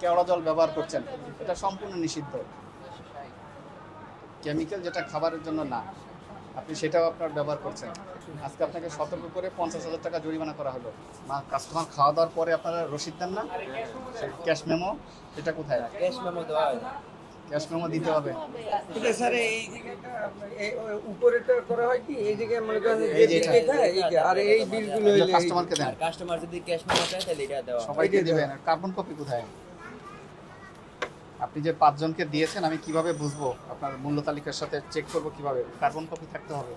কেওড়া জল ব্যবহার করছেন, এটা সম্পূর্ণ নিষিদ্ধ। কেমিক্যাল যেটা খাবারের জন্য না, আপনি সেটাও আপনার ব্যবহার করছেন। আজকে আপনাকে সতর্ক করে 50,000 টাকা জরিমানা করা হলো। কাস্টমার খাওয়া দাওয়ার পরে আপনারা রসিদ দেন না, ক্যাশ মেমো, এটা কোথায়? ক্যাশ মেমো দেওয়া হয় না। ক্যাশ মেমো দিতে হবে। এটা স্যার এই জায়গাটা উপরেটা করা হয় কি এই জায়গায় মনে করেন এই যে এটা। আর এই বিলগুলো হইলে কাস্টমারকে দেন, আর কাস্টমার যদি ক্যাশ মেমো চায় তাহলে এটা দেওয়া হয়। সবাইকে দিবেন। কার্বন কপি কোথায়? আপনি যে 5 জনকে দিয়েছেন, আমি কিভাবে বুঝবো? আপনার মূল্য তালিকার সাথে চেক করব কিভাবে? কার্বন কপি থাকতে হবে।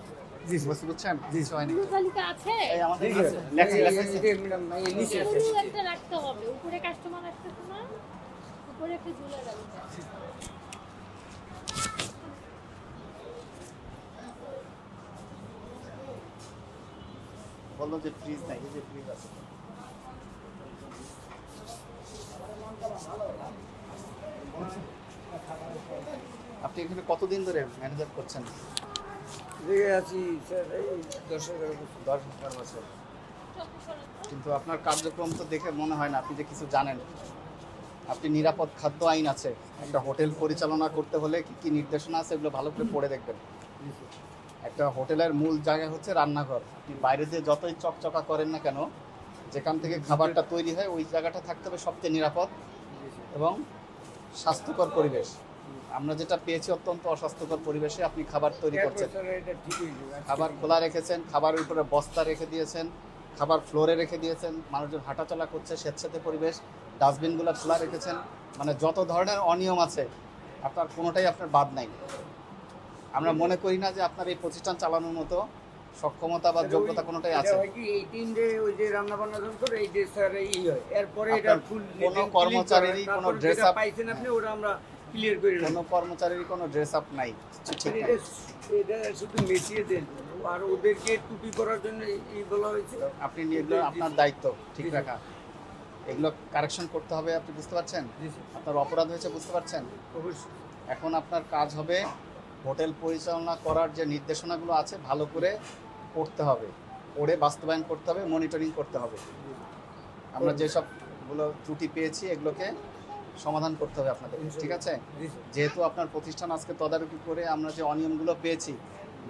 জি বুঝছেন? জি হয়নি। মূল্য তালিকা আছে? এই আমাদের ঠিক আছে লেখা ম্যাডাম এই নিচে আছে এগুলো একটা রাখতে হবে। উপরে কাস্টমার রাখতেছে না, উপরে একটা ঝুলে রাখতে হবে। বললো যে ফ্রিজ নাই, এই যে ফ্রিজ আছে। আপনি এখানে কতদিন ধরে ম্যানেজার করছেন? জায়গায় আছি স্যার এই 10-11 বছর। 10-12 বছর। কিন্তু আপনার কার্যক্রম তো দেখে মনে হয় না আপনি যে কিছু জানেন। আপনি নিরাপদ খাদ্য আইন আছে, একটা হোটেল পরিচালনা করতে হলে কি কি নির্দেশনা আছে এগুলো ভালো করে পড়ে দেখবেন। একটা হোটেলের মূল জায়গা হচ্ছে রান্নাঘর। আপনি বাইরে দিয়ে যতই চকচকা করেন না কেন, যেখান থেকে খাবারটা তৈরি হয় ওই জায়গাটা থাকতে হবে সবচেয়ে নিরাপদ এবং স্বাস্থ্যকর পরিবেশ। আমরা যেটা পেয়েছি অত্যন্ত অস্বাস্থ্যকর পরিবেশে আপনি খাবার তৈরি করছেন। স্যার এটা ঠিক হইলো খাবার খোলা রেখেছেন, খাবারের উপরে বস্তা রেখে দিয়েছেন, খাবার ফ্লোরে রেখে দিয়েছেন, মানুষজন হাঁটাচলা করছে, স্বেচ্ছাতে পরিবেশ, ডাস্টবিনগুলো খোলা রেখেছেন। মানে যত ধরনের অনিয়ম আছে আপনার কোনোটাই আপনার বাদ নাই। আমরা মনে করি না যে আপনার এই প্রতিষ্ঠান চালানোর মতো সক্ষমতা বা যোগ্যতা কোনোটাই আছে। এটা হয় কি এই টিম যে ওই যে রান্না বান্না যখন করে এই যে স্যার এই হয় এরপরে এটা আপনার ফুল কোনো কর্মচারীরই কোনো ড্রেস আপ পাইছেন আপনি ওটা আমরা ক্লিয়ার করে কোনো কর্মচারীর কোনো ড্রেস আপ নাই, ঠিক এটা নাই। এটা শুধু মেশিয়ে দেন আর ওদেরকে টুপি করার জন্য এই বলা হয়েছে। আপনি এগুলো আপনার দায়িত্ব ঠিক রাখা, এগুলো কারেকশন করতে হবে। আপনি বুঝতে পারছেন জি স্যার আপনার অপরাধ হয়েছে, বুঝতে পারছেন? অবশ্যই এখন আপনার কাজ হবে হোটেল পরিচালনা করার যে নির্দেশনাগুলো আছে ভালো করে পড়তে হবে, পড়ে বাস্তবায়ন করতে হবে, মনিটরিং করতে হবে। আমরা যেসবগুলো ত্রুটি পেয়েছি এগুলোকে সমাধান করতে হবে আপনাদের, ঠিক আছে? জি স্যার যেহেতু আপনার প্রতিষ্ঠান আজকে তদারকি করে আমরা যে অনিয়মগুলো পেয়েছি,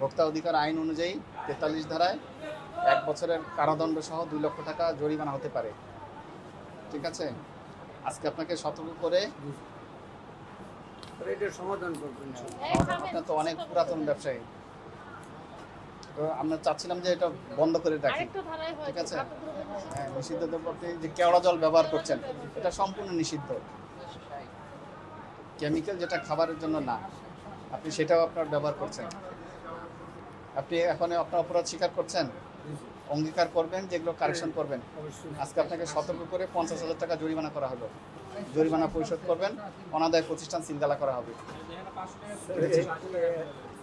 ভোক্তা অধিকার আইন অনুযায়ী 43 ধারায় 1 বছরের কারাদণ্ড সহ 2 লক্ষ টাকা জরিমানা হতে পারে, ঠিক আছে? আজকে আপনাকে সতর্ক করে, আর এটার সমাধান করবেন আপনার তো অনেক পুরাতন ব্যবসায়ী, তো আমরা চাচ্ছিলাম যে এটা বন্ধ করে রাখি, আরেকটা ধারায় হয় ঠিক আছে? খাদ্যদ্রব্য নিষিদ্ধ। হ্যাঁ, নিষিদ্ধ দ্রব্য। আপনি যে কেওড়া জল ব্যবহার করছেন, এটা সম্পূর্ণ নিষিদ্ধ। কেমিক্যাল যেটা খাবারের জন্য না, আপনি সেটাও আপনার ব্যবহার করছেন। আপনি এখন আপনার অপরাধ স্বীকার করছেন, অঙ্গীকার করবেন যেগুলো কারেকশন করবেন। অবশ্যই আজকে আপনাকে সতর্ক করে 50,000 টাকা জরিমানা করা হলো। জরিমানা পরিশোধ করবেন, অনাদায় প্রতিষ্ঠান সিলগালা করা হবে।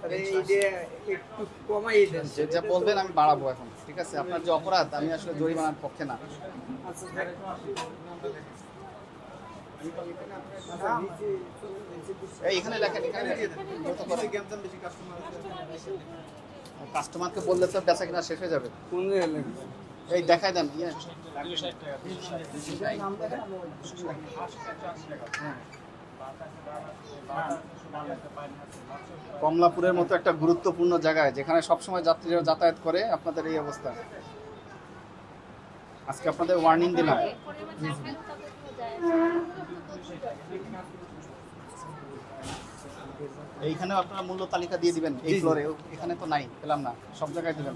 আরে এই যে একটু কমাই দেন যা বলবেন আমি বাড়াবো এখন, ঠিক আছে? আপনার যে অপরাধ, আমি আসলে জরিমানার পক্ষে না। আচ্ছা স্যার এই এখানে লেখেন, এখানে লেখেন। কাস্টমারকে বললে তো বেচা কিনা শেষ হয়ে যাবে। কোন জায়গায় লাগবে? এই দেখাই দেন, কমলাপুরের মতো একটা গুরুত্বপূর্ণ জায়গায় যেখানে সবসময় যাত্রীরা যাতায়াত করে, আপনাদের এই অবস্থা। আজকে আপনাদের ওয়ার্নিং দিলাম। পরিমাণ দেখালেও তাদের কোনো যায় আসে না। এইখানেও আপনারা মূল্য তালিকা দিয়ে দিবেন। এই ফ্লোরে, এখানে তো নাই, পেলাম না, সব জায়গায় দিবেন।